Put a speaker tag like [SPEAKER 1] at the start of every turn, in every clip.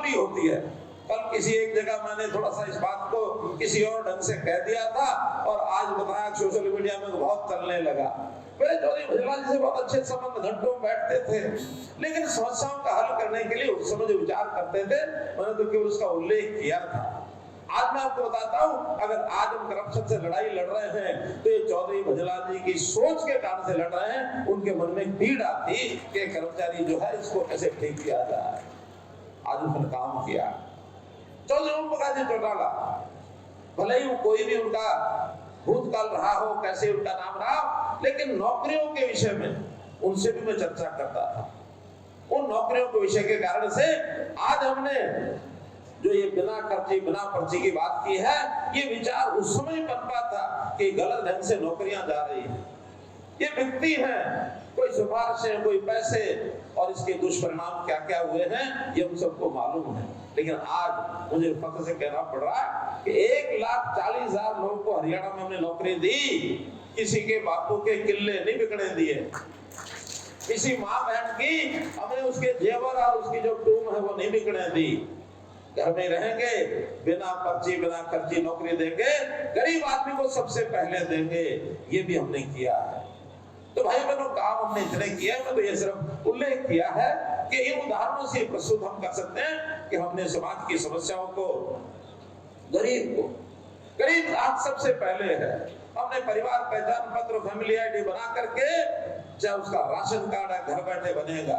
[SPEAKER 1] मामूली होती है। कल किसी एक जगह मैंने थोड़ा सा इस बात को किसी और ढंग से कह दिया था और आज बताया सोशल मीडिया में तो बहुत चलने लगा। मेरे चौधरी भजलाल जी से बहुत अच्छे संबंध, घंटों बैठते थे, लेकिन समस्याओं का हल करने के लिए उस समय जो विचार करते थे मैंने तो केवल उसका उल्लेख किया था। आज मैं आपको बताता हूं, अगर आज हम करप्शन से लड़ाई लड़ रहे हैं तो ये चौधरी भजलाल जी की सोच के कारण से लड़ रहे हैं। उनके मन में पीड़ा थी कि कर्मचारी जो है इसको कैसे ठीक किया जाए। आज उसने काम किया। चौधरी ओम प्रकाश जी चौटाला, भले ही कोई भी उनका भूतकाल रहा हो, कैसे उनका नाम रहा, लेकिन नौकरियों के विषय में उनसे भी मैं चर्चा करता था। उन नौकरियों के विषय के कारण से आज हमने जो ये बिना खर्ची बिना पर्ची की बात की है, ये विचार उस समय पनपा था कि गलत ढंग से नौकरियां जा रही हैं, ये बिकती हैं, कोई सिफारिशें, कोई पैसे, और इसके दुष्परिणाम क्या क्या हुए हैं ये हम सबको मालूम है। लेकिन आज मुझे फख्र से कहना पड़ रहा है कि 1,40,000 लोगों को हरियाणा में हमने नौकरी दी। किसी के बापू के किले नहीं बिकने दिए, किसी माँ बहन की हमने उसके जेवर और उसकी जो टूम है वो नहीं बिकने दी। घर में रहेंगे, बिना पर्ची बिना खर्ची नौकरी देंगे, गरीब आदमी को सबसे पहले देंगे, ये भी हमने किया है। तो भाई बहनों, काम हमने इतने किया, मैं तो ये सिर्फ उल्लेख किया है कि इन उदाहरणों से प्रस्तुत हम कर सकते हैं कि हमने समाज की समस्याओं को, गरीब आज सबसे पहले है। हमने परिवार पहचान पत्र, फैमिली आईडी बना करके, चाहे उसका राशन कार्ड है घर बैठे बनेगा,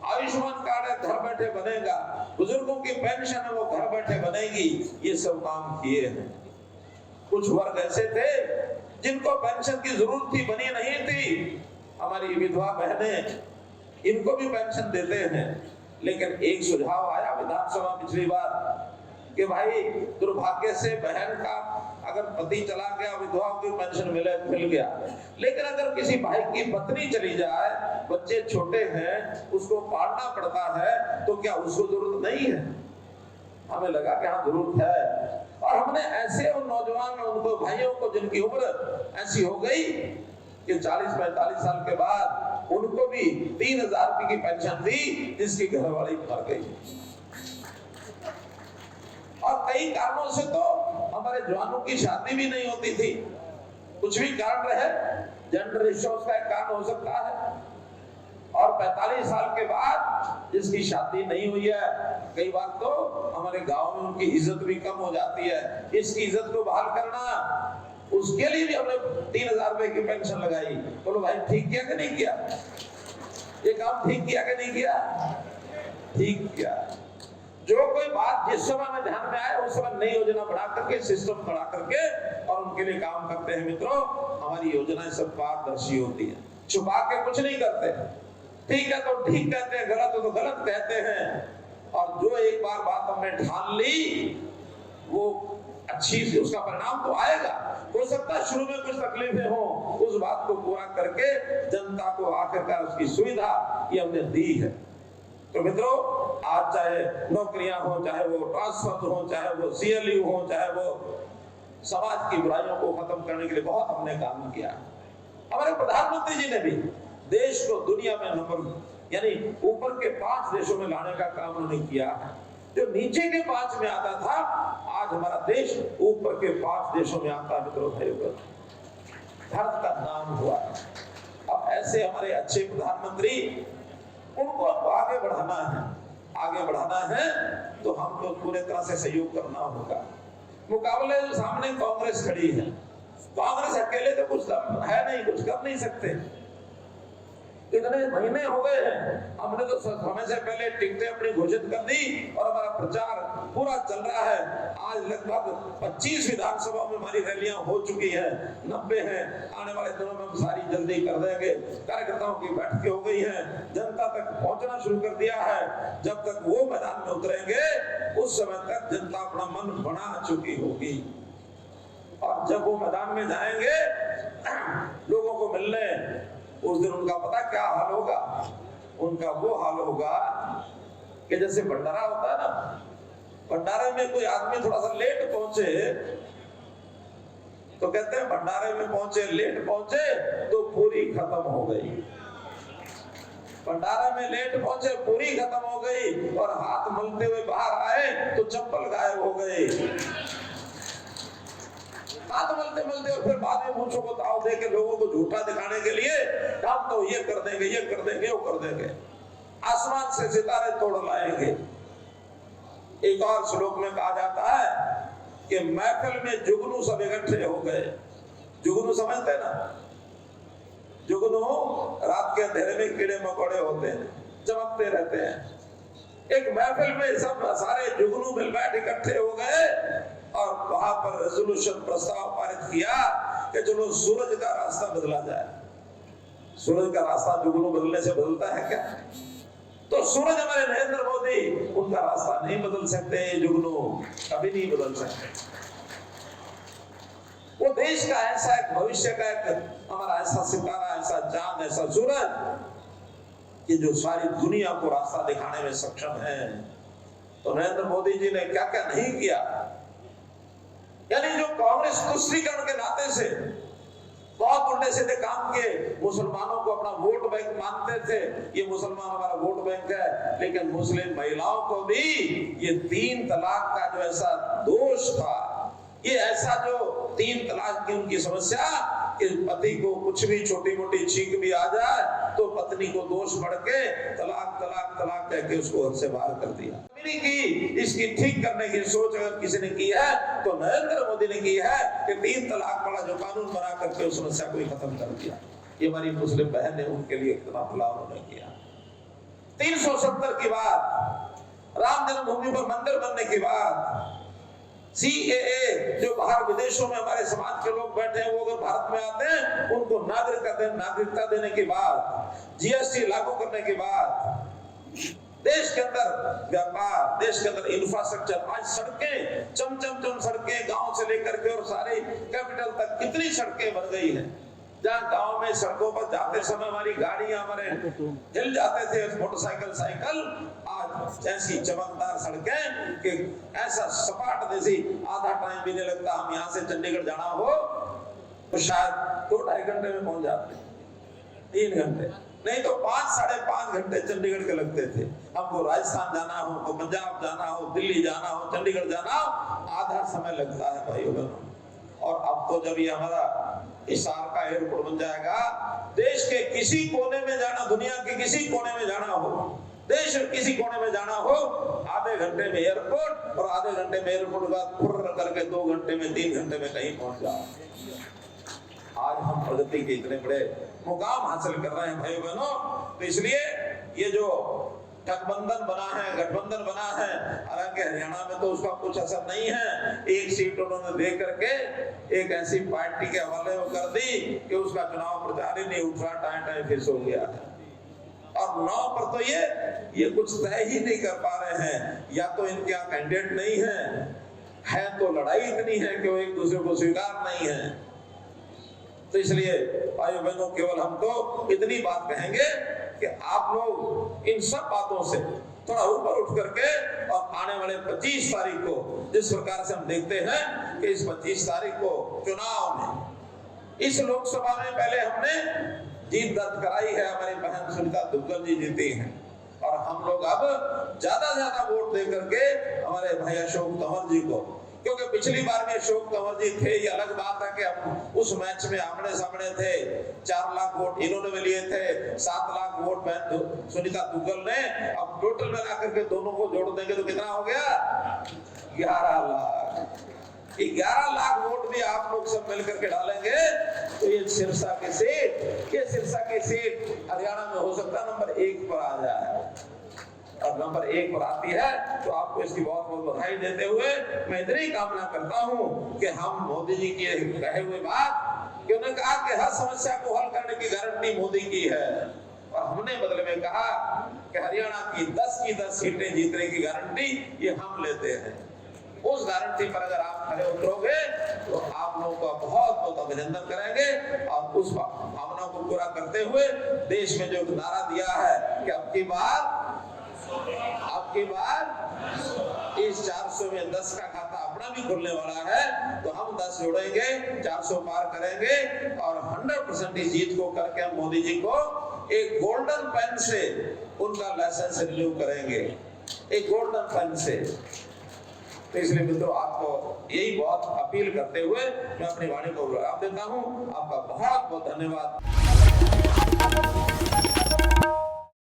[SPEAKER 1] आयुष्मान कार्ड है घर बैठे बनेगा, बुजुर्गों की पेंशन है वो घर बैठे बनेगी, ये सब काम किए हैं। कुछ वर्ग ऐसे थे जिनको पेंशन की जरूरत थी, बनी नहीं थी, हमारी विधवा बहनें, इनको भी पेंशन देते हैं। लेकिन एक सुझाव आया विधानसभा पिछली बार कि भाई दुर्भाग्य से बहन का अगर पति चला गया, विधवा की पेंशन मिल गया, लेकिन अगर किसी भाई की पत्नी चली जाए, बच्चे छोटे हैं, उसको पालना पड़ता है, तो क्या उसको जरूरत नहीं है? हमें लगा कि हाँ जरूरत है, और हमने ऐसे उन नौजवान उनको भाइयों को जिनकी उम्र ऐसी हो गई कि 40-45 साल के बाद उनको भी 3,000 रुपए की पेंशन दी, जिसकी घरवाली मर गई। और कई कारणों से तो हमारे जवानों की शादी भी नहीं होती थी, कुछ भी कारण रहे, जेंडर इश्यूज का एक कारण हो सकता है। और 45 साल के बाद जिसकी शादी नहीं हुई है, कई बार तो हमारे गांव में उनकी इज्जत भी कम हो जाती है। इसकी इज्जत को बहाल करना, उसके लिए भी हमने 3,000 रुपए की पेंशन लगाई। बोलो भाई, ठीक किया कि नहीं किया? ये काम ठीक किया कि नहीं किया? ठीक किया। जो कोई बात जिस समय में ध्यान में आए उस समय नई योजना बढ़ा करके, सिस्टम बढ़ा करके और उनके लिए काम करते हैं। मित्रों, हमारी योजनाएं सब पारदर्शी होती है, छुपा के कुछ नहीं करते। ठीक है तो ठीक कहते हैं, गलत हो तो गलत कहते हैं। और जो एक बार बात हमने ठान ली, वो अच्छी से उसका परिणाम तो आएगा। हो सकता है शुरू में कुछ तकलीफें हो, उस बात को पूरा करके जनता को आखिरकार उसकी सुविधा ये हमने दी है। तो मित्रों, आज चाहे नौकरियां हो, चाहे वो ट्रांसफर हो, चाहे वो CLU हो, चाहे वो समाज की बुराइयों को खत्म करने के लिए बहुत हमने काम किया। हमारे प्रधानमंत्री जी ने भी देश को दुनिया में नंबर यानी ऊपर के 5 देशों में लाने का काम उन्होंने किया है। जो नीचे के 5 में आता था, आज हमारा देश ऊपर के 5 देशों में आता है। मित्रों, भारत का नाम हुआ। अब ऐसे हमारे अच्छे प्रधानमंत्री, उनको आगे बढ़ाना है। आगे बढ़ाना है तो हमको पूरे तरह से सहयोग करना होगा। मुकाबले जो सामने कांग्रेस खड़ी है, कांग्रेस अकेले तो कुछ है नहीं, कुछ कर नहीं सकते। इतने महीने हो गए हैं, हमने तो समय से पहले टिकटें अपनी घोषित कर दी और हमारा प्रचार पूरा चल रहा है। आज लगभग 25 विधानसभा में हमारी रैलियां हो चुकी हैं, 90 हैं। आने वाले दिनों में हम सारी जल्दी कर देंगे। कार्यकर्ताओं की बैठकें हो गई हैं, जनता तक पहुंचना शुरू कर दिया है। जब तक वो मैदान में उतरेंगे, उस समय तक जनता अपना मन बना चुकी होगी। और जब वो मैदान में जाएंगे लोगों को मिलने, उस दिन उनका पता क्या हाल होगा? उनका वो हाल होगा कि जैसे भंडारा होता है ना, भंडारे में कोई आदमी थोड़ा सा लेट पहुंचे तो कहते हैं भंडारे में पहुंचे, लेट पहुंचे तो पूरी खत्म हो गई। भंडारा में लेट पहुंचे, पूरी खत्म हो गई और हाथ मलते हुए बाहर आए तो चप्पल गायब हो गई। हाथ मलते मलते और फिर बाद में मूंछों को ताव दे के लोगों को झूठा दिखाने के लिए हम तो ये कर देंगे, ये कर देंगे, वो कर देंगे, आसमान से सितारे तोड़ लाएंगे। एक और श्लोक में कहा जाता है कि महफिल में जुगनू सब इकट्ठे हो गए। जुगनू समझते ना? जुगनू रात के अंधेरे में कीड़े मकोड़े होते हैं, चमकते रहते हैं। एक महफिल में सब सारे जुगनू मिल बैठ इकट्ठे हो गए और वहां पर रेजोल्यूशन प्रस्ताव पारित किया कि चलो सूरज का रास्ता बदला जाए। सूरज का रास्ता जुगनू बदलने से बदलता है क्या? तो सूरज हमारे नरेंद्र मोदी उनका रास्ता नहीं बदल सकते, जुगनू कभी नहीं बदल सकते। वो देश का ऐसा एक भविष्य का एक हमारा ऐसा सितारा, ऐसा चांद, ऐसा सूरज कि जो सारी दुनिया को रास्ता दिखाने में सक्षम है। तो नरेंद्र मोदी जी ने क्या क्या नहीं किया। यानी जो कांग्रेस तुष्टीकरण के नाते से बहुत उल्टे सीधे काम किए, मुसलमानों को अपना वोट बैंक मानते थे, ये मुसलमान हमारा वोट बैंक है, लेकिन मुस्लिम महिलाओं को भी ये 3 तलाक का जो ऐसा दोष था, ये ऐसा जो 3 तलाक की उनकी समस्या कि पति को कुछ भी छोटी मोटी छींक भी आ जाए तो पत्नी को दोष बढ़ के तलाक तलाक तलाक कह के उसको घर से बाहर कर दिया। की इसकी ठीक करने की सोच अगर किसी ने की है तो नरेंद्र मोदी ने की है कि 3 तलाक वाला जो कानून बना करके उस समस्या को खत्म कर दिया। ये हमारी मुस्लिम बहन ने उनके लिए कितना भला उन्होंने किया। 370 की बात, राम जन्मभूमि पर मंदिर बनने की बात, CAA जो बाहर विदेशों में हमारे समाज के लोग बैठे हैं वो अगर भारत में आते हैं उनको नागरिकता देने की बात, GST लागू करने की बात, देश के अंदर व्यापार, देश के अंदर इंफ्रास्ट्रक्चर, आज सड़कें चम सड़कें गांव से लेकर के और सारे कैपिटल तक कितनी सड़कें बन गई हैं। जहाँ गांव में सड़कों पर जाते समय हमारी गाड़ियां हमारे हिल जाते थे, मोटरसाइकिल साइकिल, आज ऐसी चमकदार सड़कें कि ऐसा सपाट जैसी आधा टाइम भी नहीं लगता। हम यहाँ से चंडीगढ़ जाना हो तो शायद 2-2.5 घंटे में पहुंच जाते, 3 घंटे नहीं तो 5-5.5 घंटे चंडीगढ़ के लगते थे। हमको राजस्थान जाना हो, तो पंजाब जाना हो, दिल्ली जाना हो, चंडीगढ़ जाना हो, आधा समय लगता है भाइयों बहनों। और अब तो जब ये हमारा हिसार का एयरपोर्ट बन जाएगा, देश के किसी कोने में जाना, दुनिया के किसी कोने में जाना हो, देश के किसी कोने में जाना हो, आधे घंटे में एयरपोर्ट और आधे घंटे में एयरपोर्ट के बाद फुर्र करके 2 घंटे में 3 घंटे में कहीं पहुंच जाओ। आज हम प्रगति के इतने बड़े मुकाम हासिल कर रहे हैं भाइयों बहनों। तो इसलिए ये जो गठबंधन बना है, गठबंधन बना है, हालांकि हरियाणा में तो उसका कुछ असर नहीं है। 1 सीट उन्होंने दे करके एक ऐसी पार्टी के हवाले में कर दी कि उसका चुनाव प्रचार ही नहीं उठ रहा, टाइम फिक्स हो गया है। और 9 पर तो ये कुछ तय ही नहीं कर पा रहे हैं, या तो इनके यहाँ कैंडिडेट नहीं है तो लड़ाई इतनी है कि वो एक दूसरे को स्वीकार नहीं है। तो इसलिए भाइयों बहनों केवल हम तो इतनी बात कहेंगे कि आप लोग इन सब बातों से थोड़ा ऊपर उठ करके और आने वाले 25 तारीख को जिस प्रकार से हम देखते हैं कि इस 25 तारीख को चुनाव में इस लोकसभा में पहले हमने जीत दर्ज कराई है, हमारी बहन सुनीता दुग्गल जी जीती हैं और हम लोग अब ज्यादा वोट दे करके हमारे भाई अशोक तंवर जी को, क्योंकि पिछली बार में अशोक तंवर जी थे, ये अलग बात है कि हम उस मैच में आमने सामने थे, 4 लाख वोट इन्होंने भी लिए थे, 7 लाख वोट बहन सुनीता दुग्गल ने। अब टोटल मिला करके दोनों को जोड़ देंगे तो कितना हो गया? 11 लाख। 11 लाख वोट भी आप लोग सब मिलकर के डालेंगे तो ये सिरसा की सीट हरियाणा में हो सकता है नंबर 1 पर आ जाए। और नंबर 1 पर आती है तो आपको इसकी बहुत बहुत बधाई देते हुए मैं इतनी कामना करता हूं कि हम मोदी जी की कहे हुए बात कि उन्होंने कहा कि हर समस्या को हल करने की गारंटी मोदी की है, और हमने बदले में कहा कि हरियाणा की 10 सीटें जीतने की गारंटी ये हम लेते हैं। उस गारंटी पर अगर आप खड़े उतरोगे तो आप लोगों का बहुत बहुत अभिनंदन करेंगे। और उस भावना को पूरा करते हुए देश में जो नारा दिया है कि अब की बार इस 400 में 10 का खाता अपना भी खुलने वाला है, तो हम 10 जोड़ेंगे, 400 पार करेंगे और 100% इस जीत को करके हम मोदी जी को एक गोल्डन पेन से उनका लाइसेंस रिन्यू करेंगे, एक गोल्डन पेन से। तो इसलिए मित्रों, आपको यही बहुत अपील करते हुए मैं अपनी वाणी को विराम देता हूं। आपका बहुत बहुत धन्यवाद।